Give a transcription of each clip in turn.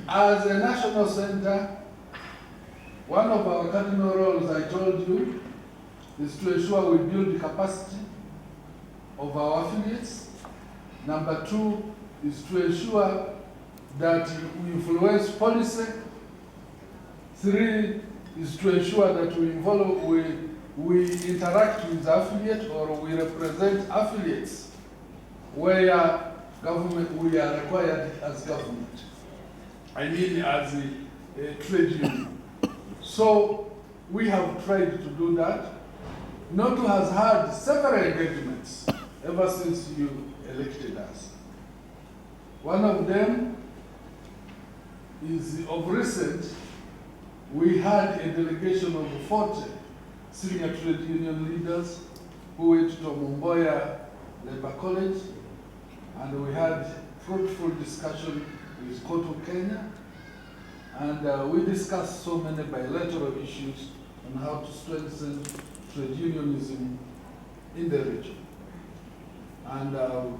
As a national center, one of our cardinal roles, I told you, is to ensure we build the capacity of our affiliates. Number two is to ensure that we influence policy. Three is to ensure that we interact with affiliates, or we represent affiliates where government, we are required as government. I mean as a trade union. So we have tried to do that. NOTU has had several engagements ever since you elected us. One of them is of recent, we had a delegation of 40 senior trade union leaders who went to Mumboya Labor College, and we had fruitful discussion with NOTU Kenya, and we discussed so many bilateral issues on how to strengthen trade unionism in the region. And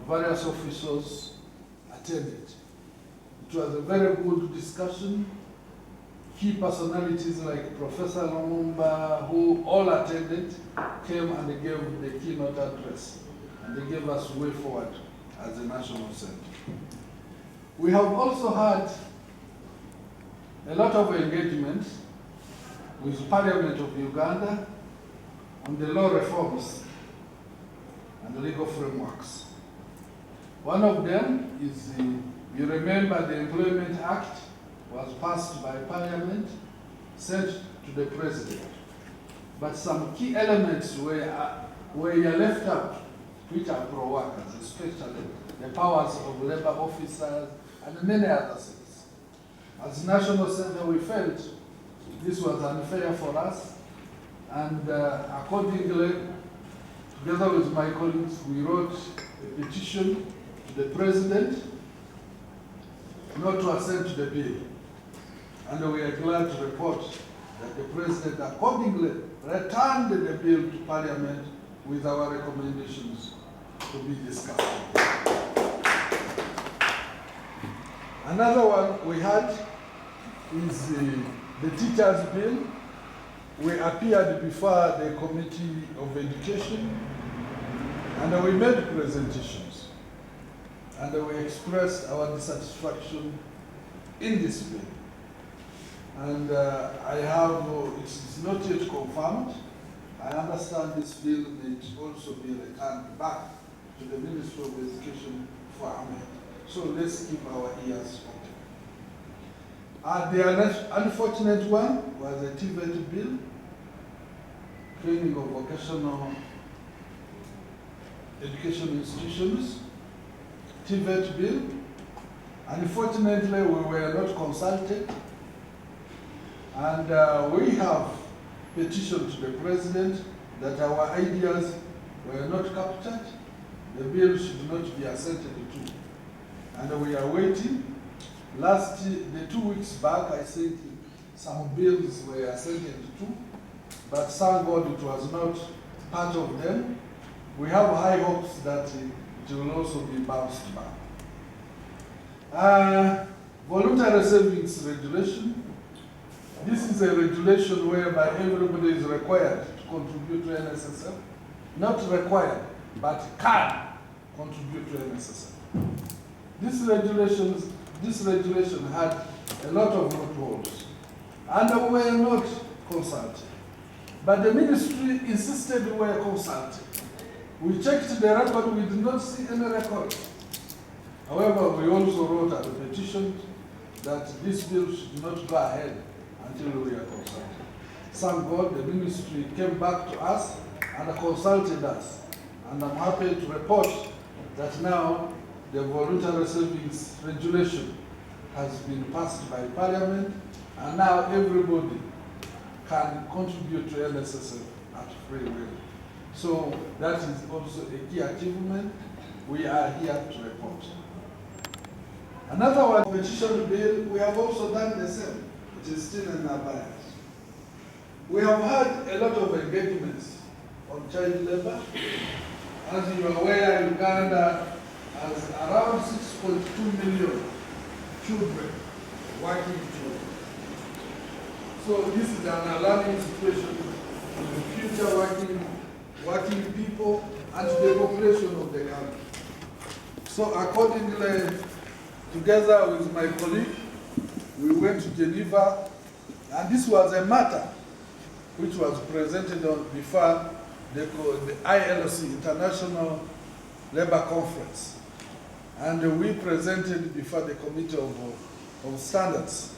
various officials attended. It was a very good discussion. Key personalities like Professor Lumumba, who all attended, came and they gave the keynote address, and they gave us way forward as a national center. We have also had a lot of engagement with Parliament of Uganda on the law reforms and the legal frameworks. One of them is you remember the Employment Act was passed by Parliament, sent to the President. But some key elements were left out, which are pro-workers, especially the powers of labor officers and many other things. As National Center, we felt this was unfair for us, and accordingly, together with my colleagues, we wrote a petition to the President not to assent to the bill. And we are glad to report that the President accordingly returned the bill to Parliament with our recommendations to be discussed. Another one we had is the teachers' bill. We appeared before the Committee of Education, and we made presentations, and we expressed our dissatisfaction in this bill. And it's not yet confirmed. I understand this bill may also be returned back to the Ministry of Education for amendment. So let's keep our ears open. The unfortunate one was a TVET bill, training of vocational education institutions, TVET bill. Unfortunately, we were not consulted, and we have petitioned to the President that our ideas were not captured, the bill should not be assented to. And we are waiting. The 2 weeks back, I think some bills were assented to, but thank God it was not part of them. We have high hopes that it will also be bounced back. Voluntary savings regulation. This is a regulation whereby everybody is required to contribute to NSSF. Not required, but can contribute to NSSF. This regulation had a lot of loopholes, and we were not consulted. But the ministry insisted we were consulted. We checked the record, we did not see any record. However, we also wrote a petition that this bill should not go ahead until we are consulted. Thank God the ministry came back to us and consulted us. And I'm happy to report that now the voluntary savings regulation has been passed by Parliament, and now everybody can contribute to NSSF at free will. So that is also a key achievement we are here to report. Another one, competition bill, we have also done the same. It is still in abeyance. We have had a lot of engagements on child labor. As you are aware, Uganda has around 6.2 million children, working children. So this is an alarming situation for the future working people and the population of the country. So accordingly, together with my colleague, we went to Geneva, and this was a matter which was presented before the ILC, International Labour Conference. And we presented before the Committee of Standards.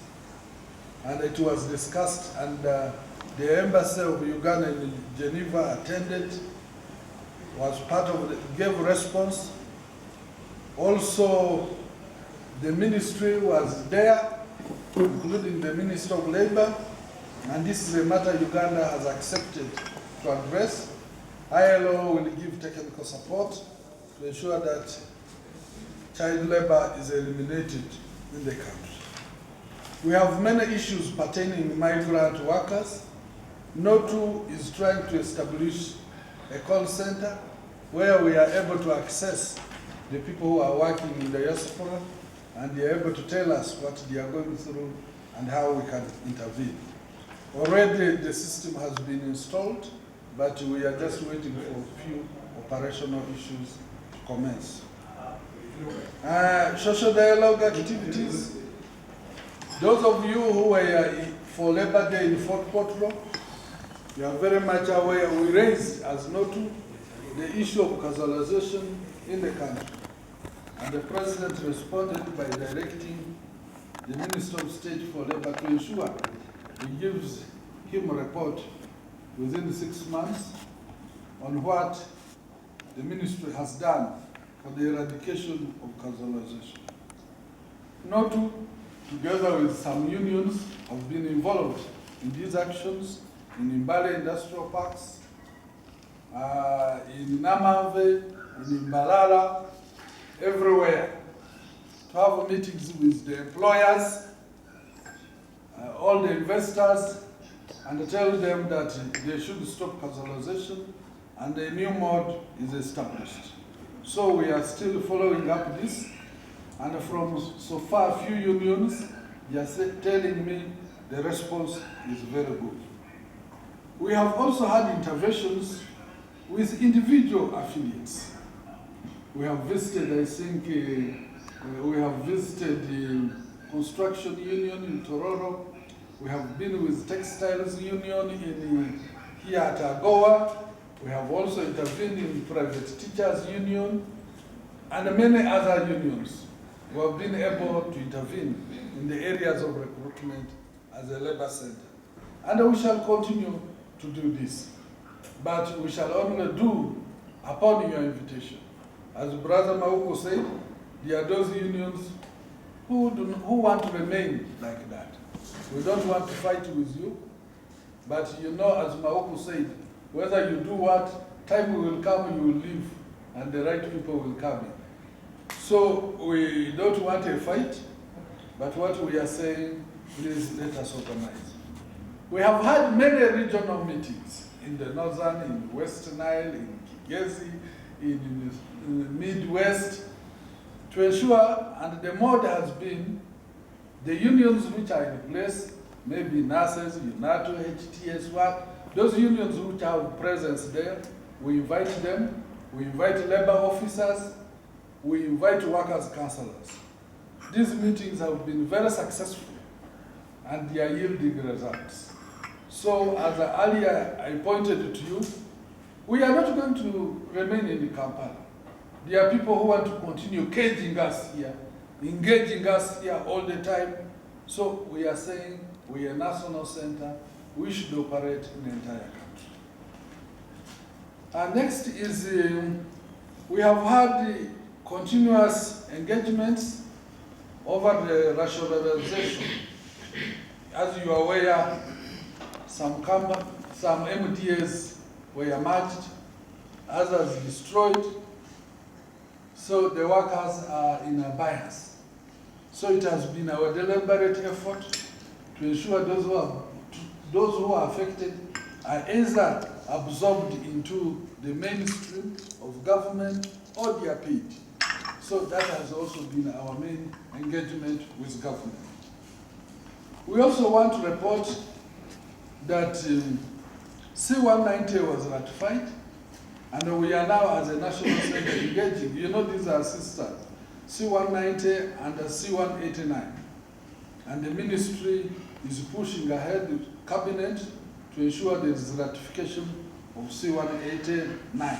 And it was discussed, and the Embassy of Uganda in Geneva attended, was part of it, gave response. Also, the ministry was there, including the Minister of Labor, and this is a matter Uganda has accepted to address. ILO will give technical support to ensure that child labor is eliminated in the country. We have many issues pertaining to migrant workers. NOTU is trying to establish a call center where we are able to access the people who are working in the diaspora, and they are able to tell us what they are going through and how we can intervene. Already the system has been installed, but we are just waiting for a few operational issues to commence. Social dialogue activities. Those of you who were for Labor Day in Fort Portal, you are very much aware we raised as NOTU the issue of casualization in the country. And the President responded by directing the Minister of State for Labor to ensure he gives him a report within 6 months on what the ministry has done for the eradication of casualization. NOTU, together with some unions, have been involved in these actions in Mbale Industrial Parks, in Namave, in Mbalala, everywhere, to have meetings with the employers, all the investors, and to tell them that they should stop casualization and a new mode is established. So we are still following up this, and from so far few unions, they are telling me the response is very good. We have also had interventions with individual affiliates. We have visited, I think, we have visited the construction union in Tororo. We have been with textiles union here at Agoa. We have also intervened in private teachers union and many other unions who have been able to intervene in the areas of recruitment as a labor center. And we shall continue to do this. But we shall only do upon your invitation. As Brother Mauko said, there are those unions who want to remain like that. We don't want to fight with you, but you know, as Mauko said, whether you do what, time will come, you will leave, and the right people will come in. So we don't want a fight, but what we are saying, please let us organize. We have had many regional meetings in the northern, in West Nile, in Kigezi, in the Midwest, to ensure, and the mode has been, the unions which are in place, maybe nurses, UNATO, HTS, those unions which have presence there, we invite them, we invite labor officers, we invite workers' councillors. These meetings have been very successful, and they are yielding results. So, as earlier I pointed to you, we are not going to remain in Kampala. There are people who want to continue caging us here, engaging us here all the time. So we are saying we are a national center, we should operate in the entire country. Next is, we have had continuous engagements over the rationalization. As you are aware, some MDAs were merged, others destroyed, so the workers are in a bias. So it has been our deliberate effort to ensure those who are affected are either absorbed into the mainstream of government or they are paid. So that has also been our main engagement with government. We also want to report that C-190 was ratified, and we are now as a national center engaging. You know, these are sisters, C-190 and C-189. And the ministry is pushing ahead with cabinet to ensure there is ratification of C-189.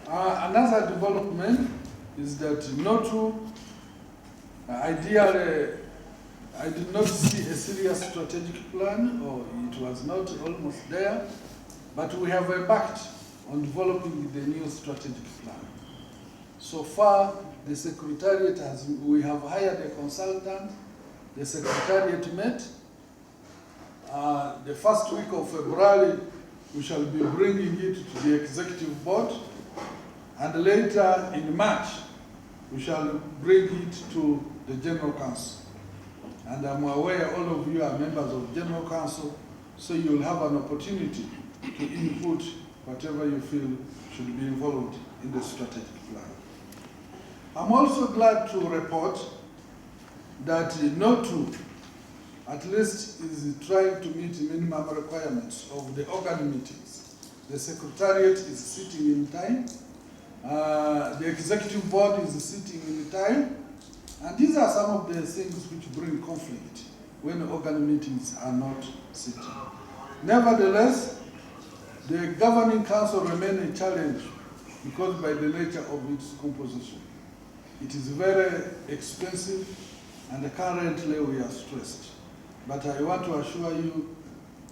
Another development is that NOTU, ideally, I did not see a serious strategic plan, or it was not almost there, but we have embarked on developing the new strategic plan. So far, the Secretariat we have hired a consultant, the Secretariat met. The first week of February, we shall be bringing it to the Executive Board, and later in March, we shall bring it to the General Council. And I'm aware all of you are members of General Council, so you'll have an opportunity to input whatever you feel should be involved in the strategic plan. I'm also glad to report that NOTU at least is trying to meet minimum requirements of the organ meetings. The Secretariat is sitting in time, the Executive Board is sitting in time, and these are some of the things which bring conflict when organ meetings are not sitting. Nevertheless, the Governing Council remains a challenge because by the nature of its composition. It is very expensive, and currently we are stressed. But I want to assure you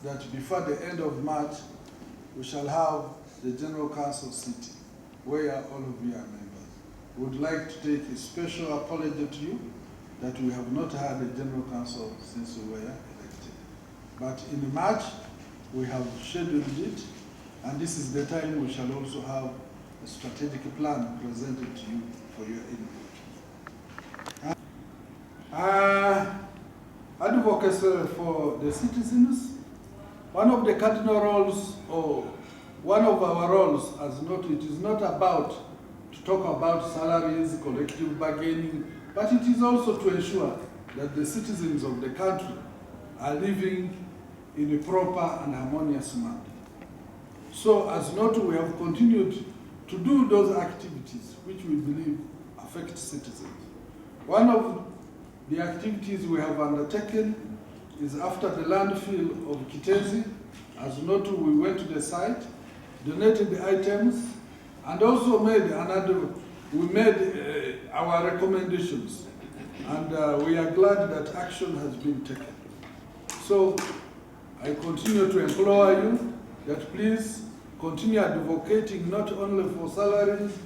that before the end of March, we shall have the General Council sitting, where all of you are members. We would like to take a special apology to you that we have not had a General Council since we were elected. But in March, we have scheduled it, and this is the time we shall also have a strategic plan presented to you for your input. Advocacy for the citizens. One of the cardinal roles, or one of our roles as NOTU, it is not about to talk about salaries, collective bargaining, but it is also to ensure that the citizens of the country are living in a proper and harmonious manner. So as NOTU, we have continued to do those activities which we believe affect citizens. One of the activities we have undertaken is after the landfill of Kitenzi. As NOTU, we went to the site, donated the items, and also made our recommendations. And we are glad that action has been taken. So I continue to implore you that please continue advocating not only for salaries,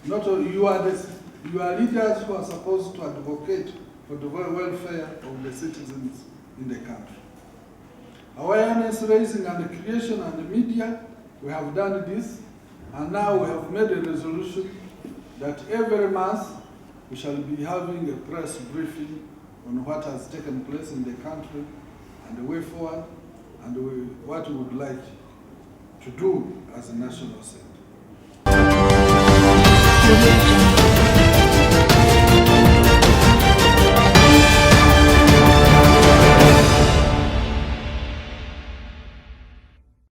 not only you are leaders who are supposed to advocate for the welfare of the citizens in the country. Awareness raising and the creation and the media, we have done this, and now we have made a resolution that every month we shall be having a press briefing on what has taken place in the country and the way forward, and what we would like to do as a national center.